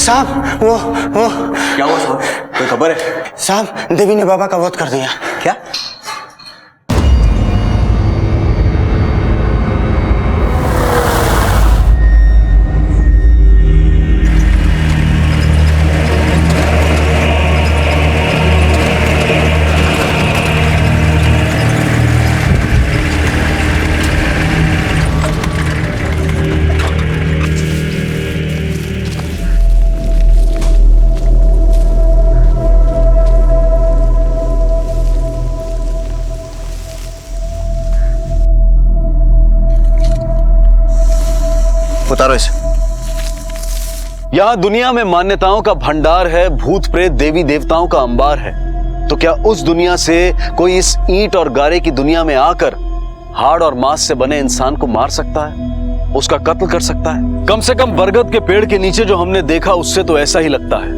साहब वो क्या हुआ साहब? कोई खबर है? साहब देवी ने बाबा का वध कर दिया। क्या? उतारो इसे। यहाँ दुनिया में मान्यताओं का भंडार है, भूत प्रेत देवी देवताओं का अंबार है। तो क्या उस दुनिया से कोई इस ईंट और गारे की दुनिया में आकर हाड़ और मांस से बने इंसान को मार सकता है, उसका कत्ल कर सकता है? कम से कम बरगद के पेड़ के नीचे जो हमने देखा उससे तो ऐसा ही लगता है,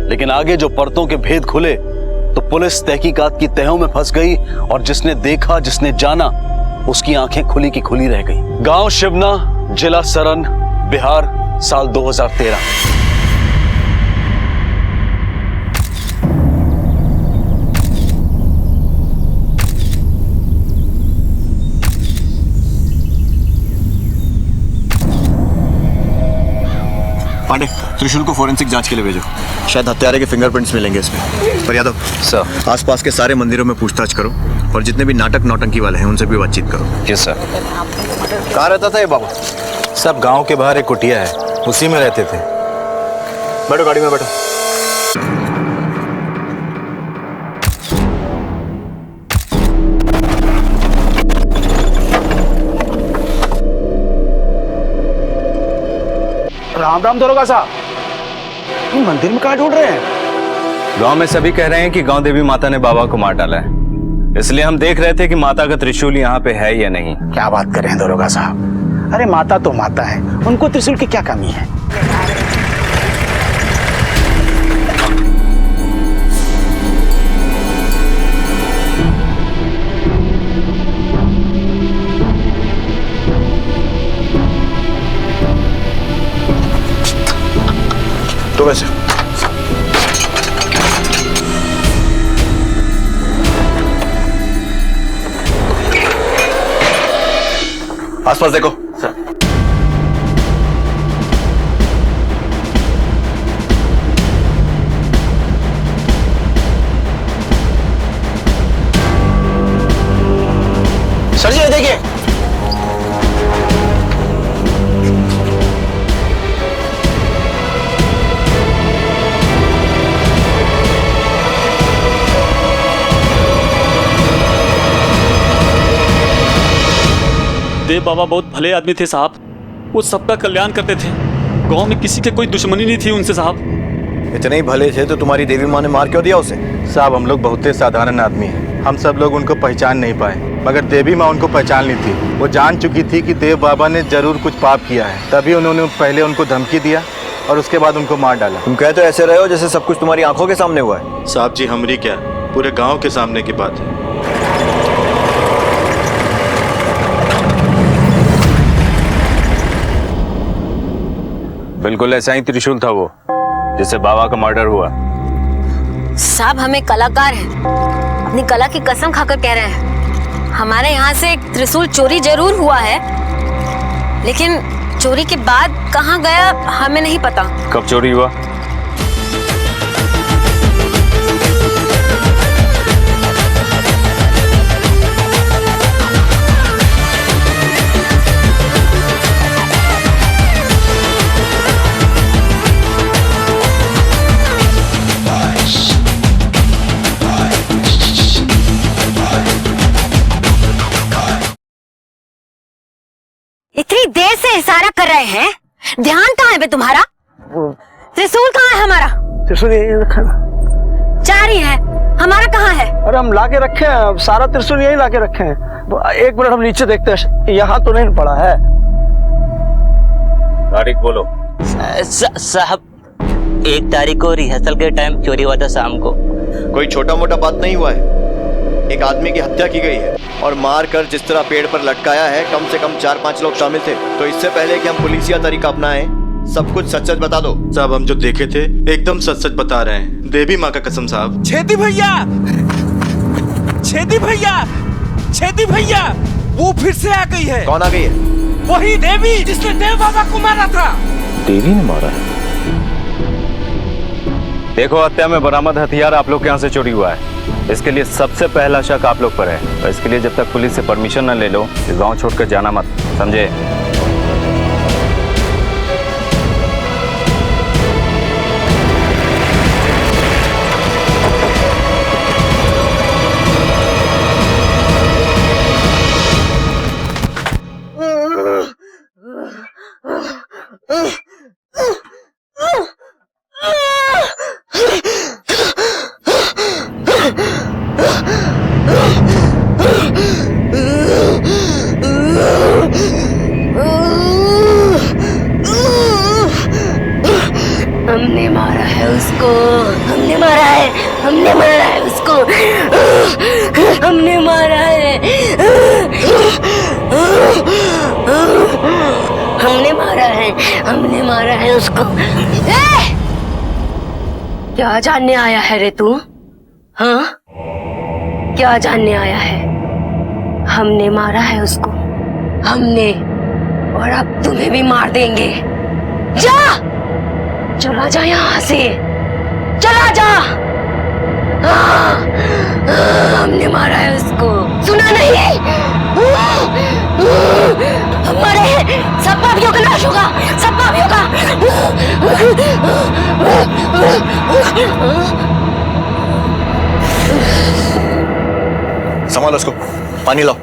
लेकिन आगे जो परतों के भेद खुले तो पुलिस तहकीकात की तहों में फंस गई और जिसने देखा, जिसने जाना, उसकी आंखें खुली की खुली रह गई। गांव शिवना, जिला सरन, बिहार, साल 2013। पांडे, त्रिशूल को फोरेंसिक जांच के लिए भेजो। शायद हत्यारे के फिंगरप्रिंट्स मिलेंगे इसमें। पर यादव सर, आसपास के सारे मंदिरों में पूछताछ करो और जितने भी नाटक नौटंकी वाले हैं उनसे भी बातचीत करो। जी सर। कहाँ रहता था ये बाबा? सब गांव के बाहर एक कुटिया है, उसी में रहते थे। बैठो गाड़ी में बैठो। राम राम दरोगा साहब, मंदिर में कहाँ ढूंढ रहे हैं? गांव में सभी कह रहे हैं कि गांव देवी माता ने बाबा को मार डाला है, इसलिए हम देख रहे थे कि माता का त्रिशूल यहाँ पे है या नहीं। क्या बात कर रहे हैं दरोगा साहब? अरे माता तो माता है, उनको त्रिशूल की क्या कमी है? तो वैसे आसपास देखो। सर। सर जी देखिए। देव बाबा बहुत भले आदमी थे साहब, वो सबका कल्याण करते थे। गांव में किसी के कोई दुश्मनी नहीं थी उनसे साहब। इतने ही भले थे तो तुम्हारी देवी माँ ने मार क्यों दिया उसे? साहब हम लोग बहुत ही साधारण आदमी हैं, हम सब लोग उनको पहचान नहीं पाए, मगर देवी माँ उनको पहचान ली थी। वो जान चुकी थी कि देव बाबा ने जरूर कुछ पाप किया है, तभी उन्होंने पहले उनको धमकी दिया और उसके बाद उनको मार डाला। तुम कह तो ऐसे रहे हो जैसे सब कुछ तुम्हारी आंखों के सामने हुआ है। साहब जी हमारी क्या, पूरे गाँव के सामने की बात है। बिल्कुल ऐसा ही त्रिशूल था वो जिससे बाबा का मर्डर हुआ। साहब हमें कलाकार हैं, अपनी कला की कसम खाकर कह रहे हैं, हमारे यहाँ से एक त्रिशूल चोरी जरूर हुआ है, लेकिन चोरी के बाद कहाँ गया हमें नहीं पता। कब चोरी हुआ? इतनी देर से इशारा कर रहे हैं, ध्यान कहाँ है बे तुम्हारा? त्रिशूल कहाँ है हमारा? त्रिशूल यही रखा ना। चार ही है, हमारा कहाँ है? अरे हम लाके रखे हैं, सारा त्रिशूल यही लाके रखे हैं। एक मिनट हम नीचे देखते हैं, यहाँ तो नहीं पड़ा है। तारीख बोलो। साहब 1 तारीख को रिहर्सल के टाइम चोरी हुआ था शाम को। कोई छोटा मोटा बात नहीं हुआ है, एक आदमी की हत्या की गई है और मार कर जिस तरह पेड़ पर लटकाया है, कम से कम 4-5 लोग शामिल थे। तो इससे पहले कि हम पुलिसिया तरीका अपनाएं, सब कुछ सच सच बता दो। साहब हम जो देखे थे एकदम सच सच बता रहे हैं, देवी माँ का कसम साहब। छेदी भैया, छेदी भैया, छेदी भैया, वो फिर से आ गई है। कौन आ गई है? वही देवी जिसने देव बाबा को मारा था। देवी ने मारा है? देखो, हत्या में बरामद हथियार आप लोग के यहाँ से चोरी हुआ है। इसके लिए सबसे पहला शक आप लोग पर है। तो इसके लिए जब तक पुलिस से परमिशन न ले लो, इस गांव छोड़कर जाना मत, समझे? हमने मारा है उसको, हमने मारा है, हमने मारा है उसको, हमने मारा है, हमने मारा है, हमने मारा है उसको। क्या जानने आया है रे तू? हाँ, क्या जानने आया है? हमने मारा है उसको, हमने, और अब तुम्हें भी मार देंगे। जा, चला जा यहाँ से, चला जा। हमने मारा है उसको, सुना नहीं? हमारे सब पापियों का नाश होगा, सब पापियों का। संभालो उसको, पानी लाओ।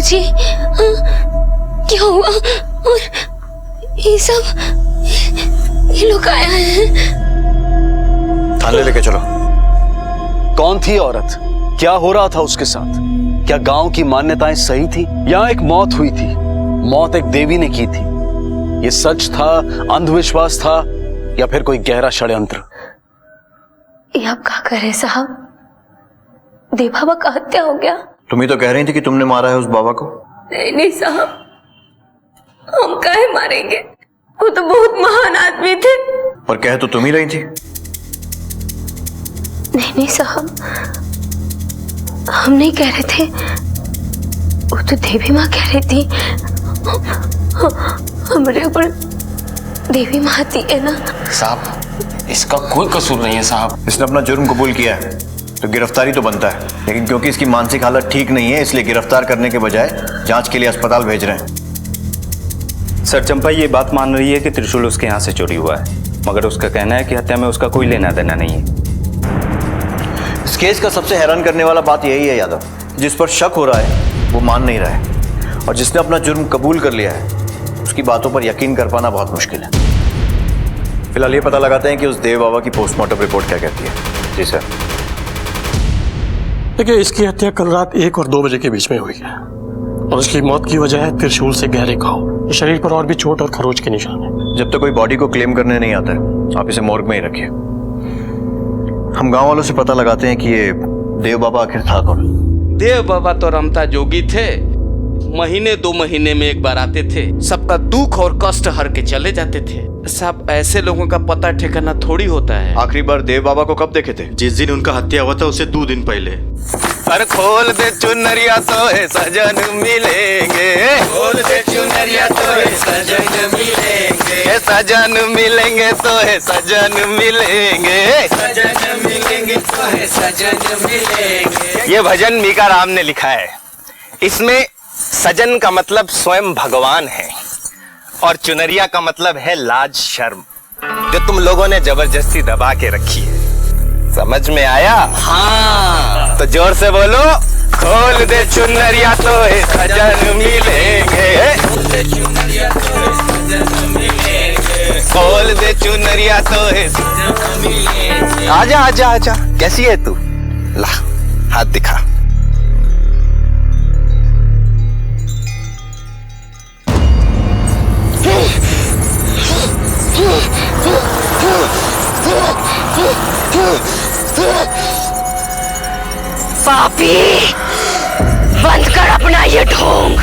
जी, क्या हुआ? और ये सब, ये लोग आए हैं। थाने लेके चलो। कौन थी औरत? क्या हो रहा था उसके साथ? क्या गांव की मान्यताएं सही थी? यहाँ एक मौत हुई थी, मौत एक देवी ने की थी। ये सच था, अंधविश्वास था, या फिर कोई गहरा षड्यंत्र? ये आप क्या कर रहे साहब? देव बाबा का हत्या हो गया। तुम ही तो कह रही थी कि तुमने मारा है उस बाबा को। नहीं साहब, हम काहे मारेंगे? वो तो बहुत महान आदमी थे। पर कह तो तुम ही रही थी। नहीं साहब, हम नहीं कह रहे थे, वो तो देवी माँ कह रही थी। हमारे ऊपर देवी माँ आती है ना। साहब, इसका कोई कसूर नहीं है साहब। इसने अपना जुर्म कबूल किया है तो गिरफ्तारी तो बनता है, लेकिन क्योंकि इसकी मानसिक हालत ठीक नहीं है इसलिए गिरफ्तार करने के बजाय जांच के लिए अस्पताल भेज रहे हैं। सर, चंपा ये बात मान रही है कि त्रिशूल उसके यहाँ से चोरी हुआ है, मगर उसका कहना है कि हत्या में उसका कोई लेना देना नहीं है। इस केस का सबसे हैरान करने वाला बात यही है यादव, जिस पर शक हो रहा है वो मान नहीं रहा है, और जिसने अपना जुर्म कबूल कर लिया है उसकी बातों पर यकीन कर पाना बहुत मुश्किल है। फिलहाल ये पता लगाते हैं कि उस देव बाबा की पोस्टमार्टम रिपोर्ट क्या कहती है। जी सर। देखिए, इसकी हत्या कल रात 1 और 2 बजे के बीच में हुई है, और उसकी मौत की वजह है त्रिशूल से गहरे घाव। शरीर पर और भी चोट और खरोच के निशान है। जब तक कोई बॉडी को क्लेम करने नहीं आता है आप इसे मोर्ग में ही रखिए। हम गांव वालों से पता लगाते हैं कि ये देव बाबा आखिर था कौन। देव बाबा तो रमता जोगी थे, महीने 2 महीने में एक बार आते थे, सबका दुख और कष्ट हर के चले जाते थे। साहब, ऐसे लोगों का पता ठिकाना थोड़ी होता है। आखिरी बार देव बाबा को कब देखे थे? जिस दिन उनका हत्या हुआ था उससे 2 दिन पहले। अरे खोल दे चुनरिया तो है सजन मिलेंगे, खोल दे चुनरिया तो है सजन मिलेंगे, सजन मिलेंगे तो है सजन मिलेंगे, सजन मिलेंगे तो है सजन मिलेंगे। ये भजन मीका राम ने लिखा है। इसमें सजन का मतलब स्वयं भगवान है और चुनरिया का मतलब है लाज शर्म, जो तुम लोगों ने जबरदस्ती दबा के रखी है। समझ में आया? हाँ। तो जोर से बोलो, खोल दे चुनरिया तो है सजन मिलेंगे, खोल दे चुनरिया तो है सजन मिलेंगे, खोल दे चुनरिया तो है सजन मिलेंगे। आजा आजा आजा, कैसी है तू? ला हाथ दिखा। पापी, बंद कर अपना ये ढोंग।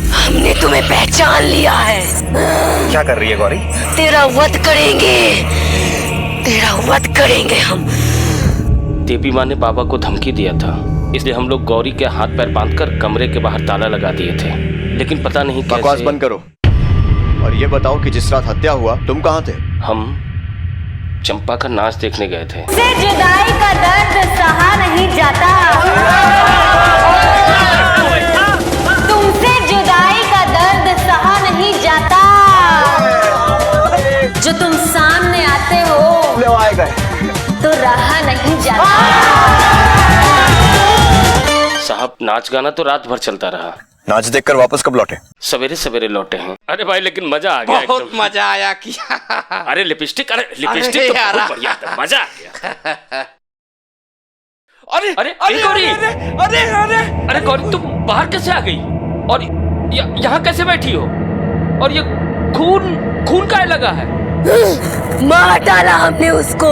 हमने तुम्हें पहचान लिया है। क्या कर रही है गौरी? तेरा वध करेंगे, तेरा वध करेंगे हम। देवी माँ ने बाबा को धमकी दिया था, इसलिए हम लोग गौरी के हाथ पैर बांधकर कमरे के बाहर ताला लगा दिए थे। लेकिन पता नहीं कैसे। बकवास बंद करो और ये बताओ कि जिस रात हत्या हुआ तुम कहाँ थे? हम चंपा का नाच देखने गए थे। से जुदाई का दर्द सहा नहीं जाता, तुमसे जुदाई का दर्द सहा नहीं जाता। जो तुम सामने आते हो ले आए गए तो रहा नहीं जाता। साहब नाच गाना तो रात भर चलता रहा। नाच देखकर वापस कब लौटे? सवेरे सवेरे लौटे हैं। अरे भाई लेकिन मजा आ गया, बहुत मजा आया किया। अरे लिपस्टिक तो बहुत बढ़िया था, मजा आ गया। अरे अरे गौरी, अरे अरे अरे गौरी तुम बाहर कैसे आ गई और यहाँ कैसे बैठी हो? और ये खून काहे लगा है? मार डाला हमने उसको।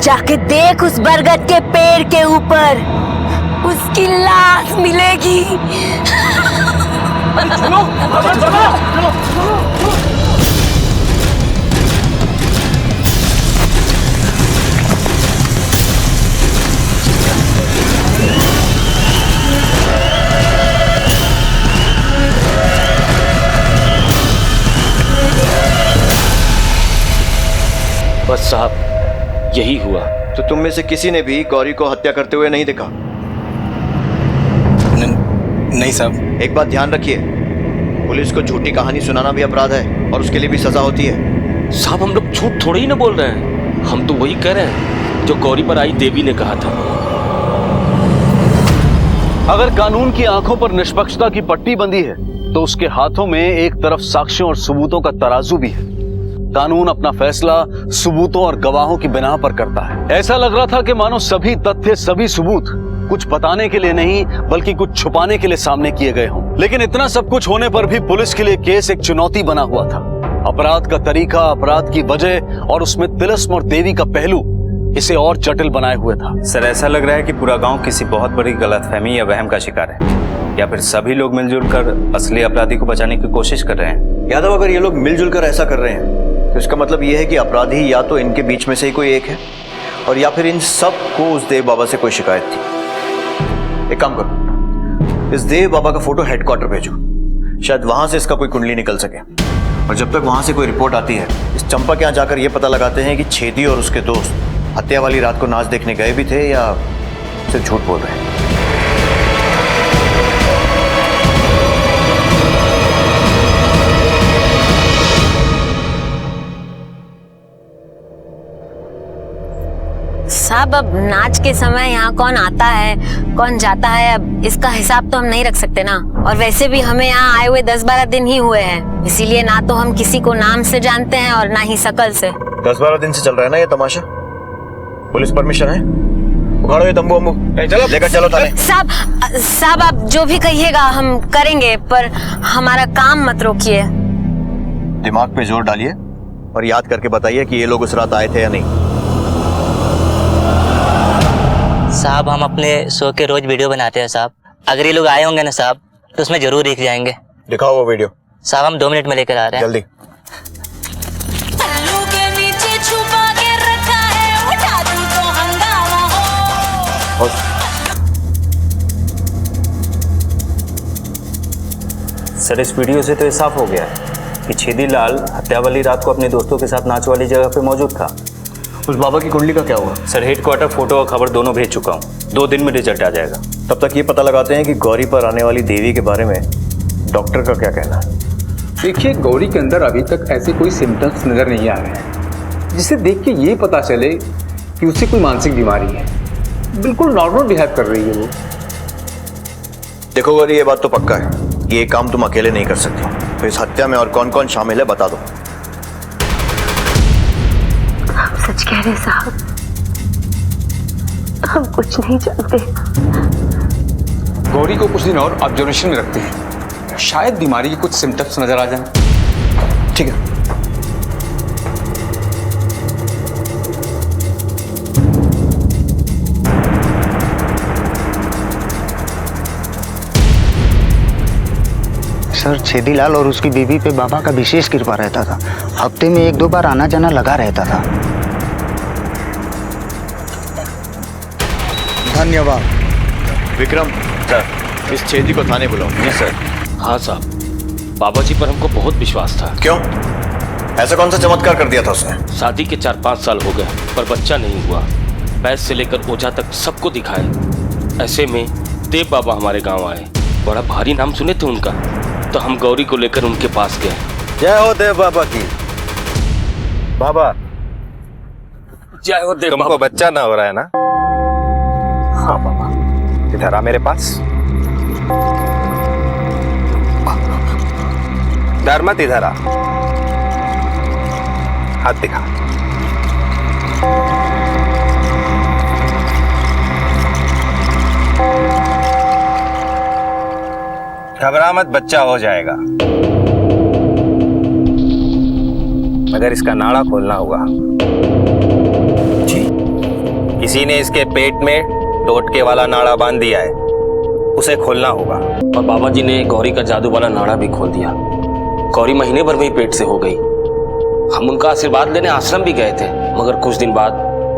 जाके देख उस बरगद के पेड़ के ऊपर उसकी लाश मिलेगी। बस साहब यही हुआ। तो तुम में से किसी ने भी गौरी को हत्या करते हुए नहीं देखा? नहीं साहब। एक बात ध्यान रखिए, पुलिस को झूठी कहानी सुनाना भी अपराध है और उसके लिए भी सजा होती है। साहब हम लोग झूठ थोड़ी ही ना बोल रहे हैं, हम तो वही कह रहे हैं जो गौरी पर आई देवी ने कहा था। अगर कानून की आंखों पर निष्पक्षता की पट्टी बंधी है तो उसके हाथों में एक तरफ साक्ष्यों और सबूतों का तराजू भी है। कानून अपना फैसला सबूतों और गवाहों की बिना पर करता है। ऐसा लग रहा था कि मानो सभी तथ्य, सभी सबूत कुछ बताने के लिए नहीं बल्कि कुछ छुपाने के लिए सामने किए गए हों। लेकिन इतना सब कुछ होने पर भी पुलिस के लिए केस एक चुनौती बना हुआ था। अपराध का तरीका, अपराध की वजह और उसमें तिलस्म और देवी का पहलू इसे और जटिल बनाए हुए था। सर ऐसा लग रहा है कि पूरा गांव किसी बहुत बड़ी गलतफहमी या वहम का शिकार है, या फिर सभी लोग मिलजुल कर असली अपराधी को बचाने की कोशिश कर रहे हैं। यादव, अगर ये लोग मिलजुल कर ऐसा कर रहे हैं तो इसका मतलब यह है कि अपराधी या तो इनके बीच में से ही कोई एक है और या फिर इन सब को उस देव बाबा से कोई शिकायत थी। एक काम करो, इस देव बाबा का फोटो हेडक्वार्टर भेजो, शायद वहां से इसका कोई कुंडली निकल सके। और जब तक वहां से कोई रिपोर्ट आती है, इस चंपा के यहाँ जाकर यह पता लगाते हैं कि छेदी और उसके दोस्त हत्या वाली रात को नाच देखने गए भी थे या सिर्फ झूठ बोल रहे हैं। साहब अब नाच के समय यहाँ कौन आता है कौन जाता है, अब इसका हिसाब तो हम नहीं रख सकते ना। और वैसे भी हमें यहाँ आए हुए 10-12 दिन ही हुए हैं, इसीलिए ना तो हम किसी को नाम से जानते हैं और ना ही शकल से। 10-12 दिन से चल रहा है ना ये तमाशा? पुलिस परमिशन है? उखाड़ो ये तंबू अम्बू, चलो लेकर चलो थाने। साहब आप जो भी कहिएगा हम करेंगे, पर हमारा काम मत रोकिए। दिमाग पे जोर डालिए और याद करके बताइए कि ये लोग उस रात आए थे या नहीं। साहब हम अपने शो के रोज वीडियो बनाते हैं साहब, अगर ये लोग आए होंगे ना साहब तो उसमें जरूर दिख जाएंगे। दिखाओ वो वीडियो। साहब हम 2 मिनट में लेकर आ रहे हैं। जल्दी। सर इस वीडियो से तो ये साफ हो गया है कि छेदी लाल हत्या वाली रात को अपने दोस्तों के साथ नाच वाली जगह पे मौजूद था। उस बाबा की कुंडली का क्या हुआ? सर हेडक्वार्टर फोटो और खबर दोनों भेज चुका हूँ, 2 दिन में रिजल्ट आ जाएगा। तब तक ये पता लगाते हैं कि गौरी पर आने वाली देवी के बारे में डॉक्टर का क्या कहना है। देखिए गौरी के अंदर अभी तक ऐसे कोई सिम्टम्स नजर नहीं आ रहे हैं जिसे देख के ये पता चले कि उसे कोई मानसिक बीमारी है। बिल्कुल नॉर्मल बिहेव कर रही है वो। देखो गौरी, ये बात तो पक्का है, ये काम तुम अकेले नहीं कर सकते, तो इस हत्या में और कौन कौन शामिल है बता दो। आप सच कह रहे साहब, हम कुछ नहीं जानते। गौरी को कुछ दिन और ऑब्जर्वेशन में रखते हैं, शायद बीमारी के कुछ सिम्टम्स नजर आ जाए। ठीक है। सर छेदीलाल और उसकी बीवी पे बाबा का विशेष कृपा रहता था। हफ्ते में 1-2 बार आना जाना लगा रहता था। धन्यवाद। विक्रम सर, इस छेदी को थाने बुलाओ। जी सर। हाँ साहब, बाबा जी पर हमको बहुत विश्वास था। क्यों? ऐसा कौन सा चमत्कार कर दिया था उसने? शादी के 4-5 साल हो गए पर बच्चा नहीं हुआ। बैस से लेकर ओझा तक सबको दिखाए। ऐसे में देव बाबा हमारे गांव आए। बड़ा भारी नाम सुने थे उनका, तो हम गौरी को लेकर उनके पास गए। जय हो देव बाबा की। बाबा जय हो देव तुमको बच्चा ना हो रहा है ना? हाँ बाबा। इधर आ मेरे पास। डर मत, इधर आ। हाथ दिखा। घबरा मत, बच्चा हो जाएगा, मगर इसका नाड़ा खोलना होगा। किसी ने इसके पेट में टोटके वाला नाड़ा बांध दिया है, उसे खोलना होगा। और बाबा जी ने गौरी का जादू वाला नाड़ा भी खोल दिया। गौरी महीने भर में ही पेट से हो गई। हम उनका आशीर्वाद लेने आश्रम भी गए थे, मगर कुछ दिन बाद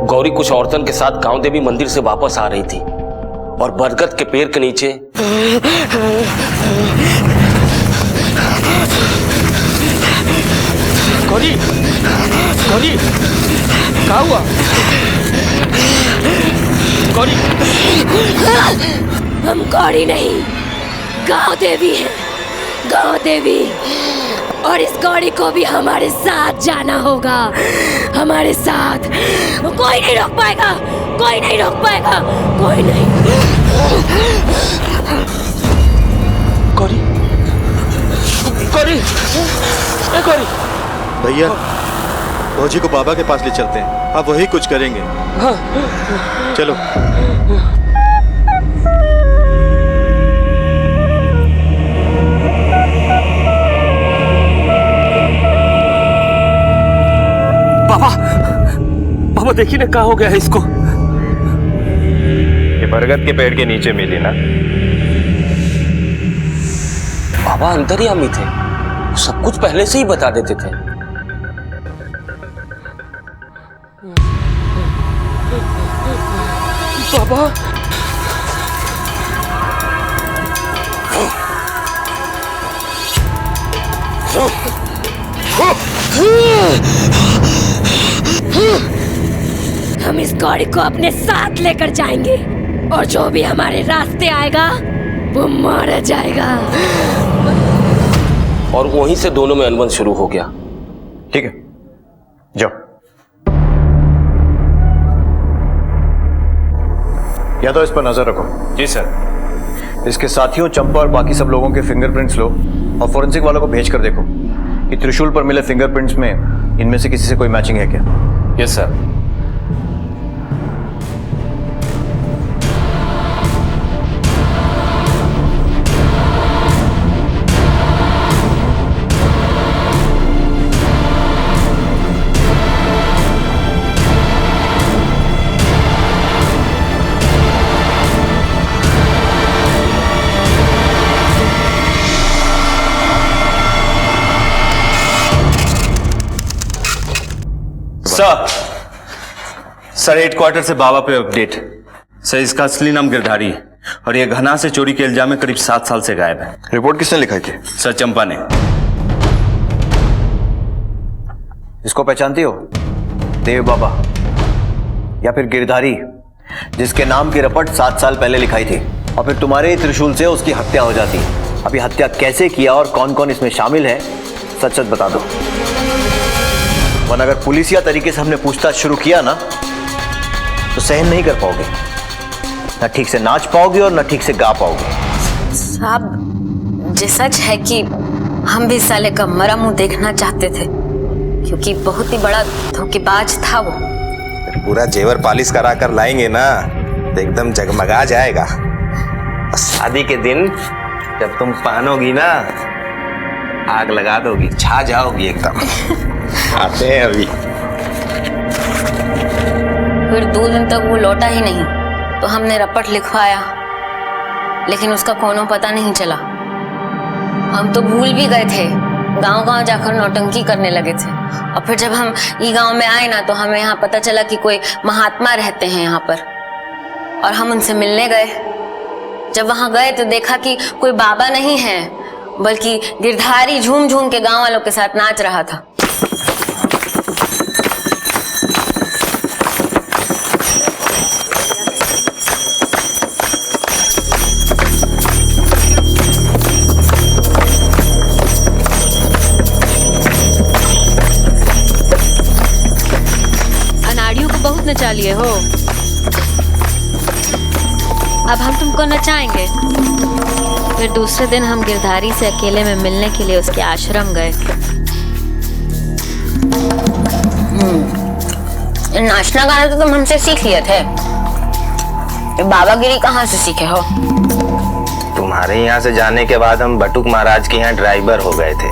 गौरी कुछ औरतन के साथ गांव देवी मंदिर से वापस आ रही थी और बरगद के पेड़ के नीचे गौरी, गौरी, क्या हुआ? गौरी, हम गौरी नहीं, गांव देवी हैं, गांव देवी। और इस गौरी को भी हमारे साथ जाना होगा, हमारे साथ। कोई नहीं रोक पाएगा, कोई नहीं रोक पाएगा, कोई नहीं। गौरी, गौरी, गौरी। भैया, भौजी को बाबा के पास ले चलते हैं, अब वही कुछ करेंगे। हाँ। चलो। बाबा, बाबा देखिए ना, क्या हो गया है इसको। ये बरगद के पेड़ के नीचे मिली ना। बाबा अंतर्यामी थे, सब कुछ पहले से ही बता देते थे। बाबा, हम इस गौरी को अपने साथ लेकर जाएंगे और जो भी हमारे रास्ते आएगा वो मारा जाएगा। और वहीं से दोनों में अनबन शुरू हो गया। ठीक है, जाओ। या तो इस पर नजर रखो। जी सर। इसके साथियों चंपा और बाकी सब लोगों के फिंगरप्रिंट्स लो और फोरेंसिक वालों को भेज कर देखो कि त्रिशूल पर मिले फिंगरप्रिंट्स में इनमें से किसी से कोई मैचिंग है क्या। Yes sir. सर हेडक्वार्टर से बाबा पे अपडेट। सर इसका असली नाम गिरधारी है और ये घना से चोरी के इल्जाम में करीब 7 साल से गायब है। रिपोर्ट किसने लिखाई थी? सर चंपा ने। इसको पहचानती हो? देव बाबा या फिर गिरधारी, जिसके नाम की रपट 7 साल पहले लिखाई थी और फिर तुम्हारे त्रिशूल से उसकी हत्या हो जाती। अभी हत्या कैसे किया और कौन कौन इसमें शामिल है सच सच बता दो, वरना अगर पुलिसिया तरीके से हमने पूछताछ शुरू किया ना तो सहन नहीं कर पाओगे, ना ठीक से नाच पाओगे और ना ठीक से गा पाओगे। साहब, ये सच है कि हम भी साले का मरा मुंह देखना चाहते थे, क्योंकि बहुत ही बड़ा धोखेबाज था वो। पूरा जेवर पालिश करा कर लाएंगे ना तो एकदम जगमगा जाएगा। और शादी के दिन जब तुम पहनोगी ना आग लगा दोगी, छा जाओगी एकदम। आते हैं अभी। फिर 2 दिन तक वो लौटा ही नहीं, तो हमने रपट लिखवाया, लेकिन उसका कोनो पता नहीं चला। हम तो भूल भी गए थे, गांव-गांव जाकर नौटंकी करने लगे थे। और फिर जब हम ये गांव में आए ना, तो हमें यहाँ पता चला कि कोई महात्मा रहते हैं यहाँ पर, और हम उनसे मिलने गए। जब वहां गए तो देखा कि कोई बाबा नहीं है, बल्कि गिरधारी झूम झूम के गांव वालों के साथ नाच रहा था। अनाड़ियों को बहुत नचा लिए हो, अब हम तुमको नचाएंगे। फिर दूसरे दिन हम गिरधारी से अकेले में मिलने के लिए उसके आश्रम गए। नाचना गाना तो तुम हमसे सीख लिए थे, बाबागिरी कहाँ से सीखे हो? तुम्हारे यहाँ से जाने के बाद हम बटुक महाराज के यहाँ ड्राइवर हो गए थे।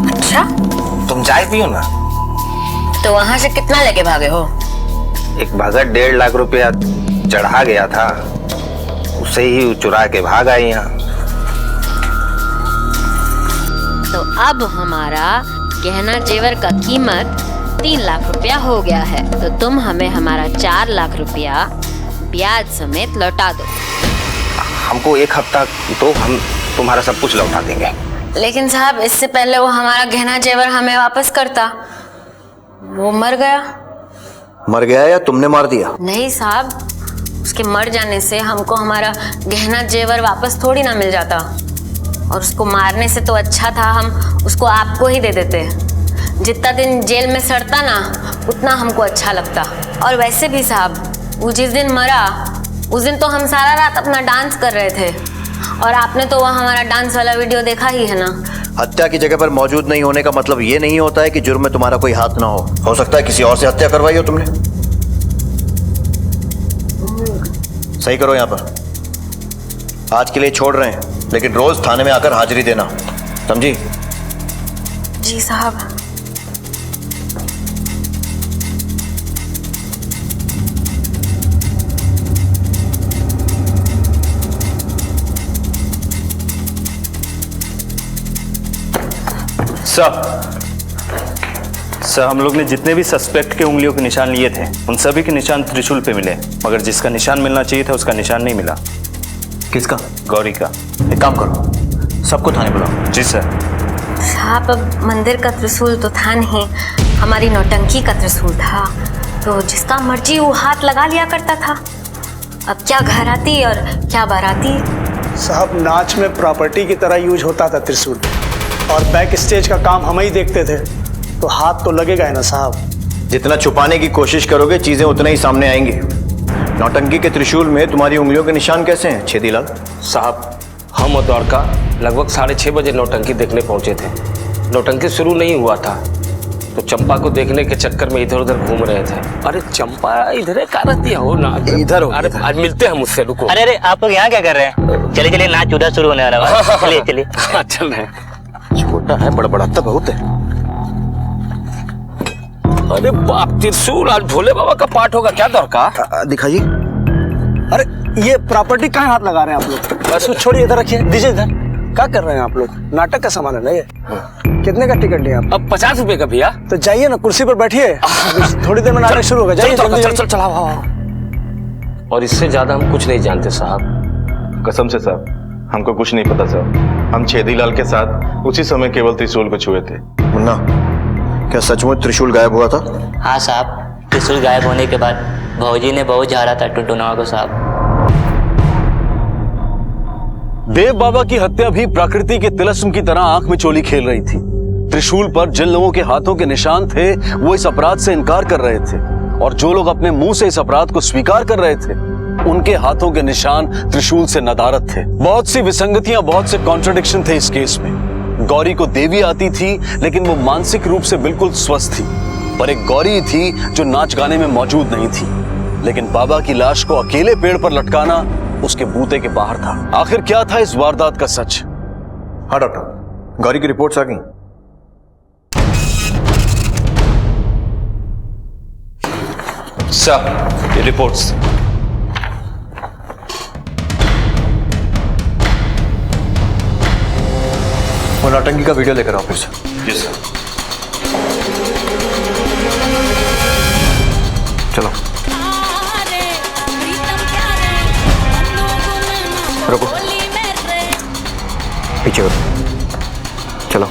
अच्छा, तुम चाय पियो ना। तो वहां से कितना लेके भागे हो? एक भगत 1.5 लाख रुपया चढ़ा गया था, उसे ही चुरा के भाग आई यहाँ। तो अब हमारा गहना जेवर का कीमत 3 लाख रुपया हो गया है, तो तुम हमें हमारा 4 लाख रुपया ब्याज समेत लौटा दो। हमको 1 हफ्ता तो हम तुम्हारा सब कुछ लौटा देंगे। लेकिन साहब, इससे पहले वो हमारा गहना जेवर हमें वापस करता, वो मर गया। मर गया या तुमने मार दिया? नहीं साहब, उसके मर जाने से हमको हमारा गहना जेवर वापस थोड़ी ना मिल जाता, और उसको मारने से तो अच्छा था हम उसको आपको ही दे देते। जितना दिन जेल में सड़ता ना, उतना हमको अच्छा लगता। और वैसे भी साहब, वो जिस दिन मरा उस दिन तो हम सारा रात अपना डांस कर रहे थे, और आपने तो वह हमारा डांस वाला वीडियो देखा ही है ना। हत्या की जगह पर मौजूद नहीं होने का मतलब ये नहीं होता है कि जुर्म में तुम्हारा कोई हाथ ना हो सकता है किसी और से हत्या करवाई हो तुमने। सही करो यहाँ पर। आज के लिए छोड़ रहे हैं, लेकिन रोज थाने में आकर हाजिरी देना, समझी? जी साहब। सर, हम लोग ने जितने भी सस्पेक्ट के उंगलियों के निशान लिए थे, उन सभी के निशान त्रिशूल पे मिले, मगर जिसका निशान मिलना चाहिए था उसका निशान नहीं मिला। किसका? गौरी का। एक काम करो, सबको थाने बुलाओ। जी सर। साहब, अब मंदिर का त्रिशूल तो था नहीं, हमारी नौटंकी का त्रिशूल था, तो जिसका मर्जी वो हाथ लगा लिया करता था। अब क्या घराती और क्या बाराती। साहब, नाच में प्रॉपर्टी की तरह यूज होता था त्रिशूल, और बैक स्टेज का काम हम ही देखते थे, तो हाथ तो लगेगा है ना साहब। जितना छुपाने की कोशिश करोगे चीजें उतना ही सामने आएंगी। नौटंकी के त्रिशूल में तुम्हारी उंगलियों के निशान कैसे हैं छेदीलाल? साहब, हम और द्वारका लगभग 6:30 बजे नौटंकी देखने पहुंचे थे। नौटंकी शुरू नहीं हुआ था, तो चंपा को देखने के चक्कर में इधर उधर घूम रहे थे। अरे चंपा इधर का रहती हो ना, इधर हो। अरे आज मिलते हैं मुझसे, रुको। अरे आप लोग यहाँ क्या कर रहे हैं? चलिए चलिए, नाच उधर शुरू होने वाला है। चलिए चलिए। चल रहे। छोटा है, बड़बड़ाता बहुत है। अरे बाप, त्रिशूल आज भोले बाबा का पाठ होगा क्या दरकार? दिखाइए। अरे ये प्रॉपर्टी कहाँ हाथ लगा रहे हैं आप लोग? बस छोड़िए, इधर रखिए, दीजिए इधर। क्या कर रहे हैं आप लोग? नाटक का सामान है ना ये। कितने का टिकट लिया आप? अब 50 रुपए का भैया। तो जाइए ना, कुर्सी पर बैठिए, थोड़ी देर में नाटक शुरू होगा। जाइए चल चल चल। और इससे ज्यादा हम कुछ नहीं जानते साहब। कसम से साहब, हमको कुछ नहीं पता साहब। हम छेदीलाल के साथ उसी समय केवल त्रिशूल को छुए थे। मुन्ना, क्या सचमुच त्रिशूल गायब हुआ था? हाँ साहब, त्रिशूल गायब होने के बाद भौजी ने बहुत झाड़ा था टुनटुनवा को साहब। देव बाबा की हत्या भी प्रकृति के तिलस्म की तरह आंख में चोली खेल रही थी। त्रिशूल पर जिन लोगों के हाथों के निशान थे, वो इस अपराध से इनकार कर रहे थे, और जो लोग अपने मुंह से इस अपराध को स्वीकार कर रहे थे, उनके हाथों के निशान त्रिशूल से नदारत थे। बहुत सी विसंगतियां, बहुत से कॉन्ट्रडिक्शन थे इस केस में। गौरी को देवी आती थी, लेकिन वो मानसिक रूप से बिल्कुल स्वस्थ थी। पर एक गौरी थी जो नाच गाने में मौजूद नहीं थी, लेकिन बाबा की लाश को अकेले पेड़ पर लटकाना उसके बूते के बाहर था। आखिर क्या था इस वारदात का सच? हाँ डॉक्टर, गौरी की रिपोर्ट्स आ गई। सर, ये रिपोर्ट्स। वो नौटंकी का वीडियो लेकर आओ फिर से। Yes sir. चलो रुको, पीछे करो, चलो।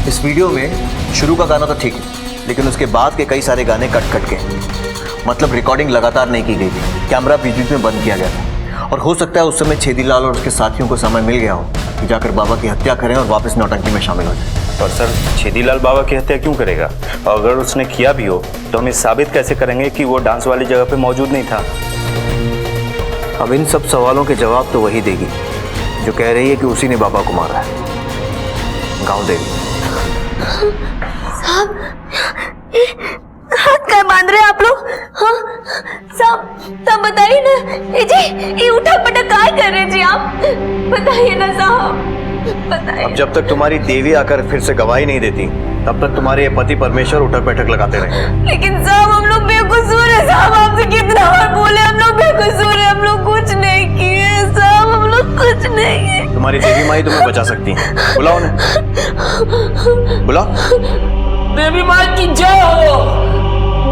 इस वीडियो में शुरू का गाना तो ठीक है, लेकिन उसके बाद के कई सारे गाने कट कट के, मतलब रिकॉर्डिंग लगातार नहीं की गई थी, कैमरा बीच में बंद किया गया था। और हो सकता है उस समय छेदीलाल और उसके साथियों को समय मिल गया हो कि जाकर बाबा की हत्या करें और वापस नौटंकी में शामिल हो जाए। और सर, छेदीलाल बाबा की हत्या क्यों करेगा? और अगर उसने किया भी हो तो हम ये साबित कैसे करेंगे कि वो डांस वाली जगह पे मौजूद नहीं था? अब इन सब सवालों के जवाब तो वही देगी जो कह रही है कि उसी ने बाबा को मारा है, गांव देवी। साहब, हाथ क्या बांध रहे हैं आप लोग? हाँ साहब बताइए ना। जी ये उठक पटक काय कर रहे हैं जी आप? बताइए ना साहब, बताइए। अब जब तक तुम्हारी देवी आकर फिर से गवाही नहीं देती तब तक तुम्हारे पति परमेश्वर उठक बैठक लगाते रहे। लेकिन साहब हम लोग बेकसूर है साहब, आपसे कितना बार बोले हम लोग बेकसूर है, हम लोग कुछ नहीं किए साहब, हम लोग कुछ नहीं किए। तुम्हारी देवी माई तुम्हें बचा सकती है, बुलाओ उन्हें, बुलाओ। देवी माई की जय हो,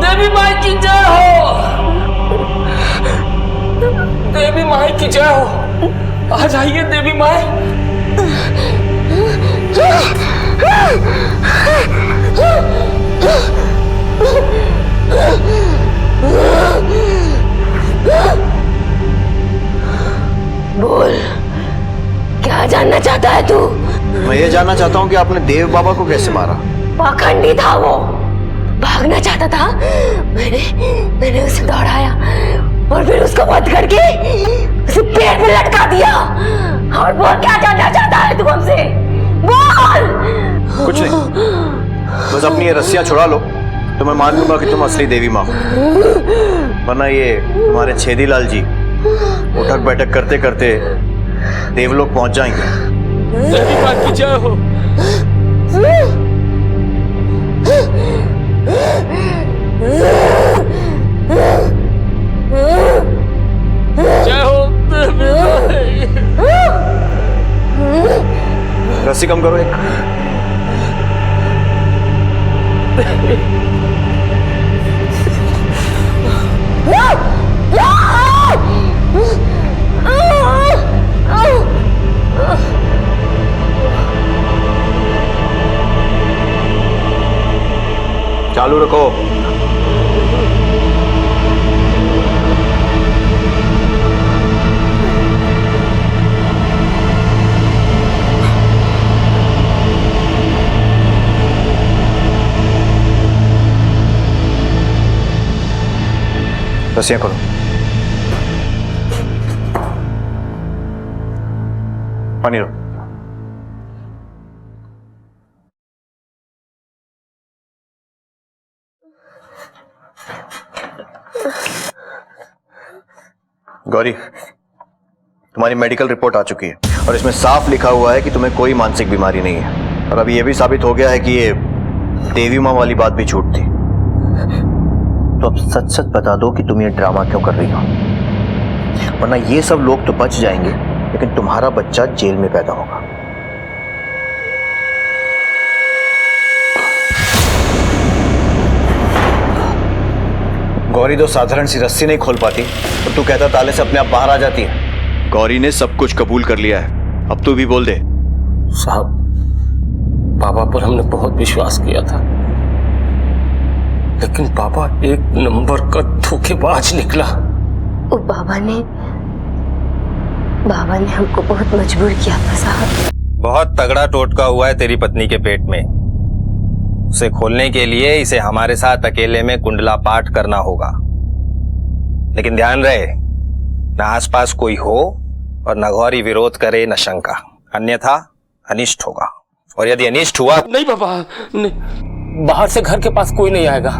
देवी माई की जय हो, देवी माई की जय हो। आ जाइए देवी माई। बोल, क्या जानना चाहता है तू? मैं ये जानना चाहता हूँ कि आपने देव बाबा को कैसे मारा? पाखंडी था वो, भागना चाहता था, मैंने उसे दौड़ाया और फिर उसको वध करके उसे पेड़ में लटका दिया। और बोल, क्या जानना चाहता है तू हमसे? बोल। कुछ नहीं, बस अपनी ये रस्सियां छुड़ा लो तो मैं मान लूंगा कि तुम असली देवी माँ हो, वरना ये तुम्हारे छेदीलाल जी उठक बैठक करते करते देवलोक पहुंच जाएंगे। देवी माँ की जय हो। जय हो देवी माई। रस्सी कम करो एक। चालू रखो। रस्सियां खोलो। पानी लो। गौरी, तुम्हारी मेडिकल रिपोर्ट आ चुकी है और इसमें साफ लिखा हुआ है कि तुम्हें कोई मानसिक बीमारी नहीं है। और अब ये भी साबित हो गया है कि ये देवी माँ वाली बात भी झूठ थी। तो अब सच सच बता दो कि तुम ये ड्रामा क्यों कर रही हो, वरना ये सब लोग तो बच जाएंगे लेकिन तुम्हारा बच्चा जेल में पैदा होगा। गौरी तो साधारण सी रस्सी नहीं खोल पाती और तू कहता ताले से अपने आप बाहर आ जाती है। गौरी ने सब कुछ कबूल कर लिया है, अब तू भी बोल दे। साहब, बाबा पर हमने बहुत विश्वास किया था, लेकिन बाबा एक नंबर का धोखेबाज निकला। ओ बाबा ने हमको बहुत मजबूर किया था साहब। बहुत तगड़ा टोटका हुआ है तेरी पत्नी के पेट में। उसे खोलने के लिए इसे हमारे साथ अकेले में कुंडला पाठ करना होगा, लेकिन ध्यान रहे न आसपास कोई हो और न गौरी विरोध करे न शंका, अन्यथा अनिष्ट होगा। और यदि अनिष्ट हुआ नहीं बाबा, नहीं, बाहर से घर के पास कोई नहीं आएगा।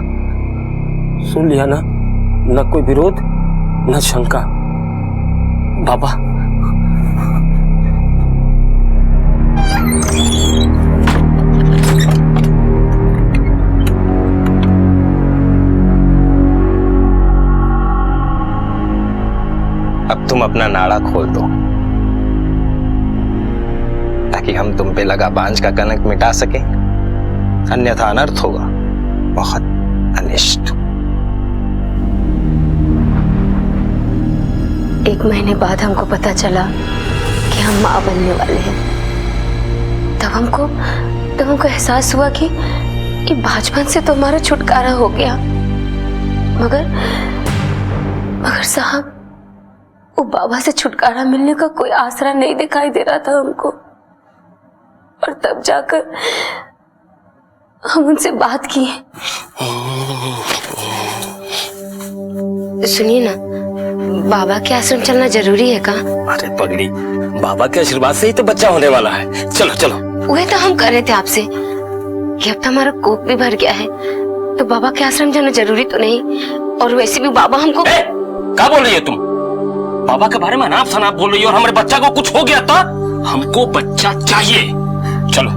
सुन लिया ना, न कोई विरोध न शंका। बाबा तुम अपना नाड़ा खोल दो, ताकि हम तुम पे लगा बांझ का कलंक मिटा सके, अन्यथा अनर्थ होगा, बहुत अनिष्ट। 1 महीने बाद हमको पता चला कि हम माँ बनने वाले हैं। तब हमको एहसास हुआ कि बचपन से तो हमारा छुटकारा हो गया, मगर साहब, वो बाबा से छुटकारा मिलने का कोई आसरा नहीं दिखाई दे रहा था हमको। और तब जाकर हम उनसे बात किए। सुनिए ना, बाबा के आश्रम चलना जरूरी है का? अरे पगड़ी, बाबा के आशीर्वाद से ही तो बच्चा होने वाला है। चलो चलो। वही तो हम कर रहे थे आपसे कि अब तो हमारा कोक भी भर गया है, तो बाबा के आश्रम जाना जरूरी तो नहीं। और वैसे भी बाबा हमको क्या बोल रही है तुम? बाबा के बारे में अनाप शनाप बोल रही हो, और हमारे बच्चा को कुछ हो गया था। हमको बच्चा चाहिए। चलो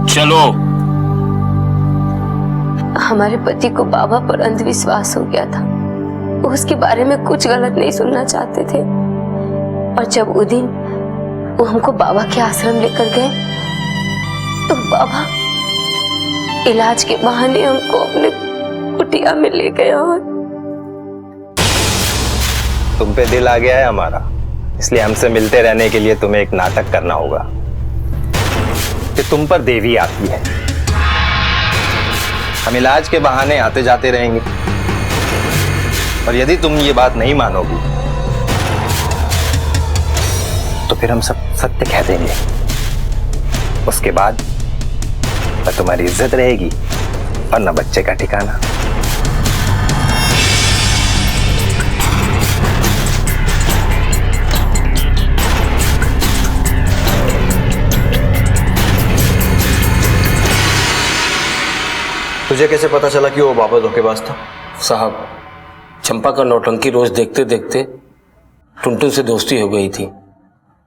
चलो। हमारे पति को बाबा पर अंधविश्वास हो गया था। वो उसके बारे में कुछ गलत नहीं सुनना चाहते थे। और जब वो दिन वो हमको बाबा के आश्रम लेकर गए, तो बाबा इलाज के बहाने हमको अपने कुटिया में ले गया। और तुम पे दिल आ गया है हमारा, इसलिए हमसे मिलते रहने के लिए तुम्हें एक नाटक करना होगा कि तुम पर देवी आती है। हम इलाज के बहाने आते जाते रहेंगे, और यदि तुम ये बात नहीं मानोगी तो फिर हम सब सत्य कह देंगे। उसके बाद न तुम्हारी इज्जत रहेगी और न बच्चे का ठिकाना। तुझे कैसे पता चला कि वो बाबा धोखेबाज था? साहब, चंपा का नौटंकी रोज देखते देखते टुनटुन से दोस्ती हो गई थी।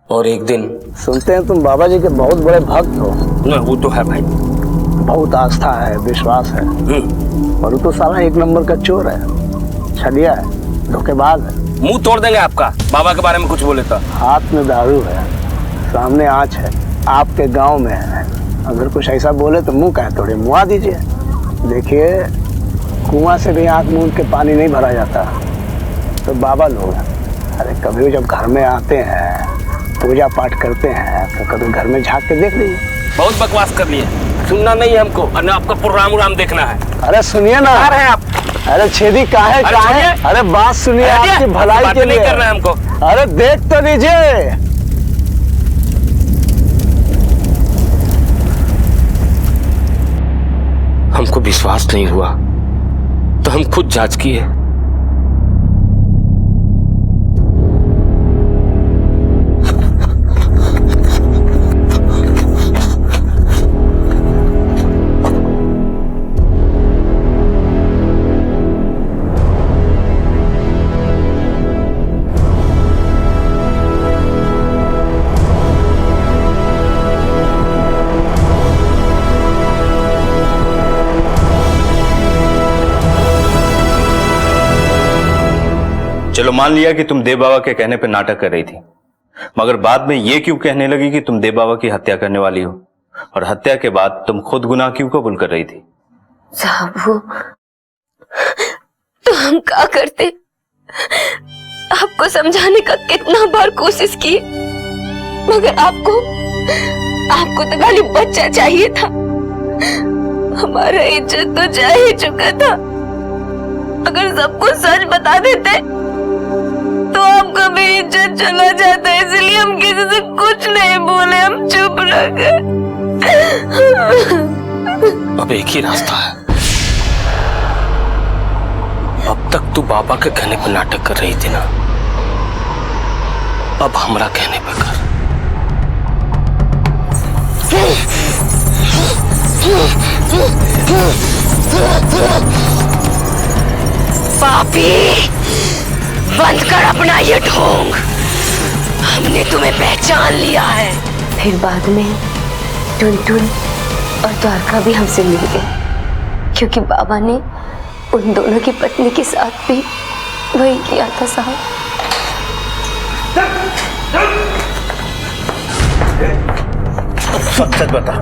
और एक दिन सुनते हैं तुम बाबा जी के बहुत बड़े भक्त हो। ना, वो तो है भाई, बहुत आस्था है, विश्वास है। और वो तो साला 1 नंबर का चोर है, छलिया है, धोखेबाज है। मुंह तोड़ देंगे आपका बाबा के बारे में कुछ बोले तो। हाथ में दारू है, सामने आंच है, आपके गांव में है। अगर कुछ ऐसा बोले तो मुंह कहे तोड़े, मुआ दीजिए। देखिए, कुआं से भी आंख मूंद के पानी नहीं भरा जाता। तो बाबा लोग, अरे कभी जब घर में आते हैं, पूजा पाठ करते हैं, तो कभी घर में झांक के देख लीजिए। बहुत बकवास कर लिए, सुनना नहीं है हमको, और आपका प्रोग्राम देखना है। अरे सुनिए ना। आ रहे हैं आप। अरे छेदी काहे? अरे बात सुनिए, आपकी भलाई के लिए। नहीं करना है हमको। अरे देख तो लीजिए। हमको विश्वास नहीं हुआ तो हम खुद जांच किए। चलो मान लिया कि तुम देव बाबा के कहने पर नाटक कर रही थी, मगर बाद में ये क्यों कहने लगी कि तुम देव बाबा की हत्या करने वाली हो? और हत्या के बाद तुम खुद गुनाह क्यों कबूल कर रही थी? साहब, वो तो हम क्या करते? आपको समझाने का कितना बार कोशिश की, मगर आपको तो खाली बच्चा चाहिए था। हमारा इज्जत तो जा ही चुका था। अगर सबको सच बता देते तो आपका भी इज्जत चला जाता, इसलिए हम किसी से कुछ नहीं बोले, हम चुप रह गए। अब एक ही रास्ता है। अब तक तू बाबा के कहने पर नाटक कर रही थी ना, अब हमरा कहने पर कर। पापी, बंद कर अपना ये ढोंग। हमने तुम्हें पहचान लिया है। फिर बाद में टुनटुन और द्वारका भी हमसे मिल गए, क्योंकि बाबा ने उन दोनों की पत्नी के साथ भी वही किया था साहब। सच सच बता,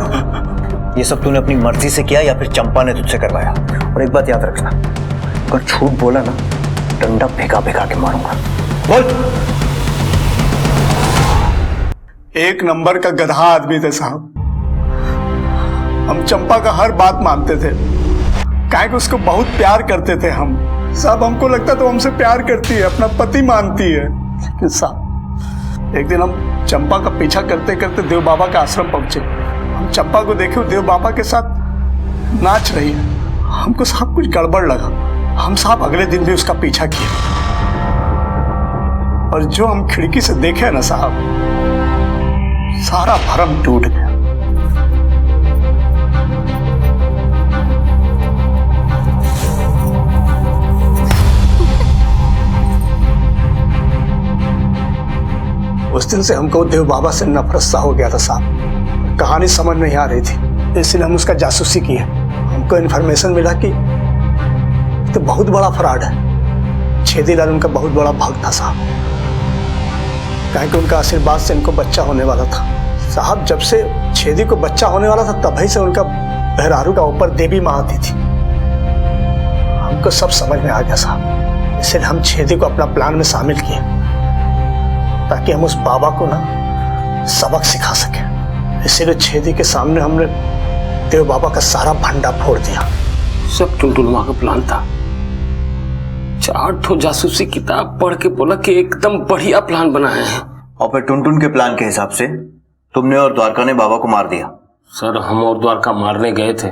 ये सब तूने अपनी मर्जी से किया या फिर चंपा ने तुझसे करवाया? और एक बात याद रखना, अगर झूठ बोला ना डंडा भिगा भिगा के मारूंगा। बोल। एक नंबर का गधा आदमी थे साहब। हम चंपा का हर बात मानते थे, काहे कि उसको बहुत प्यार करते थे हम। साहब हमको लगता तो हमसे प्यार करती है, अपना पति मानती है। लेकिन साहब एक दिन हम चंपा का पीछा करते करते देव बाबा के आश्रम पहुंचे। हम चंपा को देखे देव बाबा के साथ नाच रही है। हमको साहब कुछ गड़बड़ लगा। हम साहब अगले दिन भी उसका पीछा किए, और जो हम खिड़की से देखे ना साहब, सारा भरम टूट गया। उस दिन से हमको देव बाबा से नफरत सा हो गया था साहब। कहानी समझ नहीं आ रही थी, इसलिए हम उसका जासूसी किए। हमको इन्फॉर्मेशन मिला कि तो बहुत बड़ा फ्रॉड है। छेदीलाल उनका बहुत बड़ा भक्त था साहब, कहीं कि उनका आशीर्वाद से इनको बच्चा होने वाला था साहब। जब से छेदी को बच्चा होने वाला था तभी से उनका बहरारू का ऊपर देवी माँ आती थी। हमको सब समझ में आ गया साहब, इसलिए हम छेदी को अपना प्लान में शामिल किए ताकि हम उस बाबा को ना सबक सिखा सके। इसीलिए छेदी के सामने हमने देव बाबा का सारा भंडा फोड़ दिया। सब टुनटुनमा का प्लान था। 4 ठो जासूसी किताब पढ़ के बोला कि एकदम बढ़िया प्लान बनाया है। और फिर टुनटुन के प्लान के हिसाब से तुमने और द्वारका ने बाबा को मार दिया। सर हम और द्वारका मारने गए थे,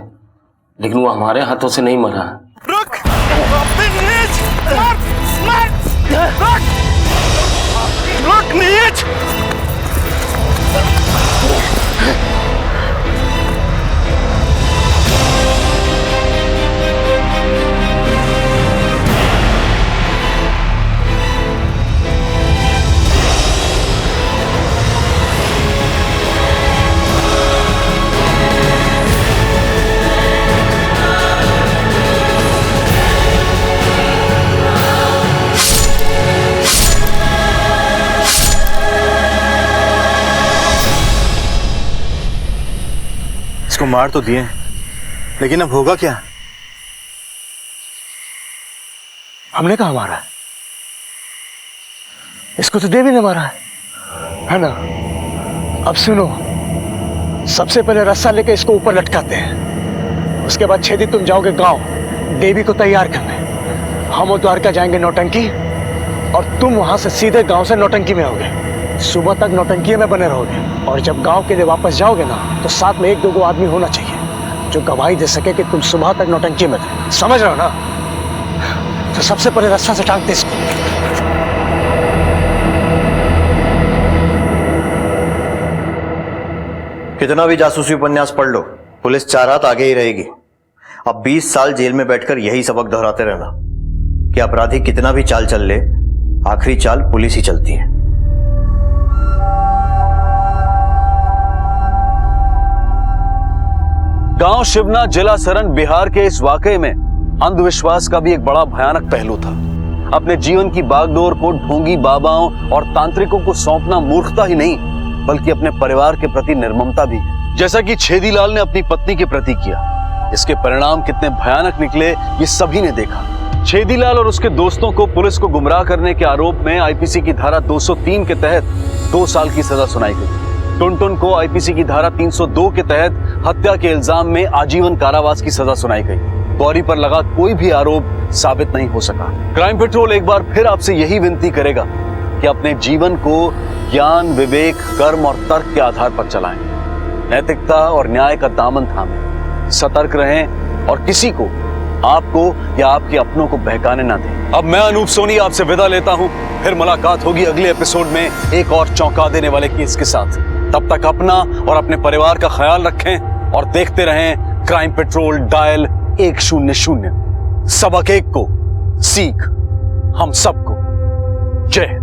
लेकिन वो हमारे हाथों से नहीं मरा है। नीच! इसको मार तो दिए, लेकिन अब होगा क्या? हमने कहा मारा है? इसको तो देवी ने मारा है ना? अब सुनो, सबसे पहले रस्सा लेके इसको ऊपर लटकाते हैं। उसके बाद छेदी तुम जाओगे गांव देवी को तैयार करने। हम और द्वारका जाएंगे नौटंकी, और तुम वहां से सीधे गांव से नौटंकी में आओगे। सुबह तक नौटंकी में बने रहोगे, और जब गांव के लिए वापस जाओगे ना तो साथ में 1-2 आदमी होना चाहिए जो गवाही दे सके कि तुम सुबह तक नौटंकी में थे। समझ रहे हो ना? तो सबसे पहले रस्सा से टांग दे इसको। कितना भी जासूसी उपन्यास पढ़ लो, पुलिस 4 हाथ आगे ही रहेगी। अब 20 साल जेल में बैठकर यही सबक दोहराते रहना कि अपराधी कितना भी चाल चल ले, आखिरी चाल पुलिस ही चलती है। गांव शिवना, जिला सरन, बिहार के इस वाकये में अंधविश्वास का भी एक बड़ा भयानक पहलू था। अपने जीवन की बागडोर को ढोंगी बाबाओं और तांत्रिकों को सौंपना मूर्खता ही नहीं, बल्कि अपने परिवार के प्रति निर्ममता भी है, जैसा कि छेदीलाल ने अपनी पत्नी के प्रति किया। इसके परिणाम कितने भयानक निकले ये सभी ने देखा। छेदीलाल और उसके दोस्तों को पुलिस को गुमराह करने के आरोप में आईपीसी की धारा 203 के तहत 2 साल की सजा सुनाई गई। टुनटुन को आईपीसी की धारा 302 के तहत हत्या के इल्जाम में आजीवन कारावास की सजा सुनाई गई। गौरी पर लगा कोई भी आरोप साबित नहीं हो सका। क्राइम पेट्रोल एक बार फिर आपसे यही विनती करेगा कि अपने जीवन को ज्ञान, विवेक, कर्म और तर्क के आधार पर चलाएं। नैतिकता और न्याय का दामन थामें, सतर्क रहें और किसी को, आपको या आपके अपनों को बहकाने ना दें। अब मैं अनूप सोनी आपसे विदा लेता हूं। फिर मुलाकात होगी अगले एपिसोड में एक और चौंका देने वाले केस के साथ। तब तक अपना और अपने परिवार का ख्याल रखें और देखते रहें क्राइम पेट्रोल डायल 100। सबक एक को, सीख हम सबको। जय हिंद।